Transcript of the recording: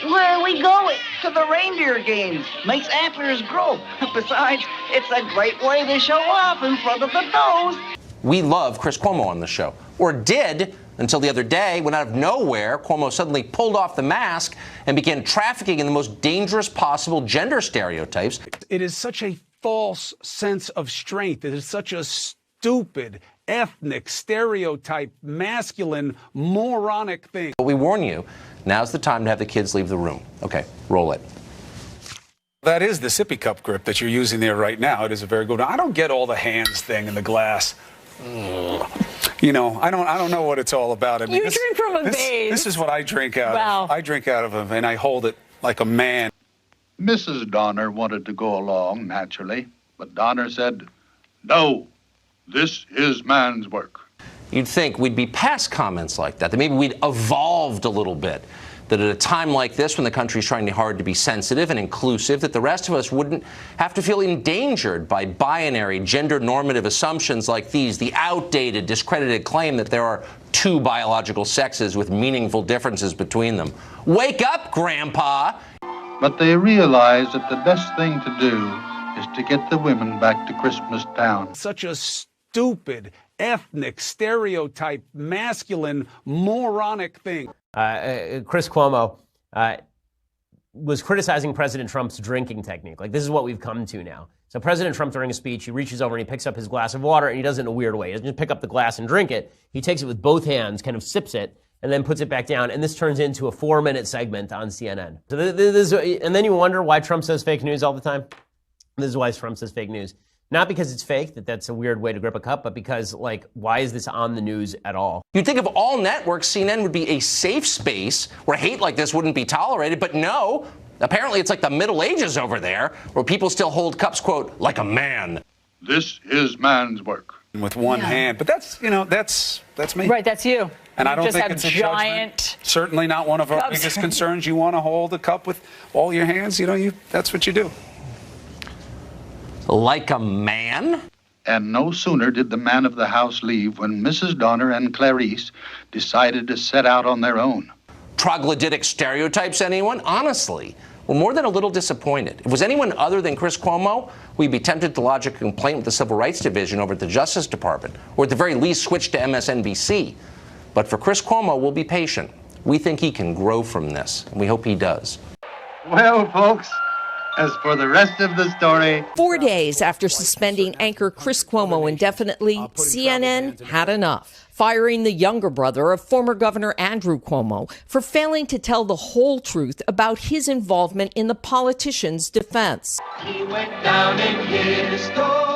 Where are we going? To the reindeer games. Makes antlers grow. Besides, it's a great way to show off in front of the does. We love Chris Cuomo on the show, or did, until the other day when out of nowhere, Cuomo suddenly pulled off the mask and began trafficking in the most dangerous possible gender stereotypes. It is such a false sense of strength. It is such a stupid, ethnic, stereotype, masculine, moronic thing. But we warn you, now's the time to have the kids leave the room. Okay, roll it. That is the sippy cup grip that you're using there right now. It is a very good one. I don't get all the hands thing in the glass. You know, I don't know what it's all about. I mean, you drink from a vase. This is what I drink out of. I drink out of them, and I hold it like a man. Mrs. Donner wanted to go along, naturally, but Donner said, "No, this is man's work." You'd think we'd be past comments like that maybe we'd evolved a little bit, that at a time like this when the country's trying hard to be sensitive and inclusive, that the rest of us wouldn't have to feel endangered by binary, gender-normative assumptions like these, the outdated, discredited claim that there are two biological sexes with meaningful differences between them. Wake up, Grandpa! But they realized that the best thing to do is to get the women back to Christmas Town. Such a stupid, ethnic, stereotype, masculine, moronic thing. Chris Cuomo was criticizing President Trump's drinking technique. Like, this is what we've come to now. So President Trump, during a speech, he reaches over and he picks up his glass of water, and he does it in a weird way. He doesn't just pick up the glass and drink it. He takes it with both hands, kind of sips it, and then puts it back down. And this turns into a 4-minute segment on CNN. So and then you wonder why Trump says fake news all the time. This is why Trump says fake news. Not because it's fake, that's a weird way to grip a cup, but because, like, why is this on the news at all? You'd think of all networks, CNN would be a safe space where hate like this wouldn't be tolerated, but no. Apparently it's like the Middle Ages over there, where people still hold cups, quote, like a man. This is man's work. With one hand. But that's, you know, that's me. Right, that's you. And I don't just think have it's a giant judgment. Certainly not one of our cups. biggest concerns. You want to hold a cup with all your hands, you know, that's what you do. Like a man? And no sooner did the man of the house leave when Mrs. Donner and Clarice decided to set out on their own. Troglodytic stereotypes, anyone? Honestly, we're more than a little disappointed. If it was anyone other than Chris Cuomo, we'd be tempted to lodge a complaint with the Civil Rights Division over at the Justice Department, or at the very least switch to MSNBC. But for Chris Cuomo, we'll be patient. We think he can grow from this, and we hope he does. Well, folks, as for the rest of the story... 4 days after suspending anchor Chris Cuomo indefinitely, CNN had enough, firing the younger brother of former Governor Andrew Cuomo for failing to tell the whole truth about his involvement in the politician's defense. He went down in history.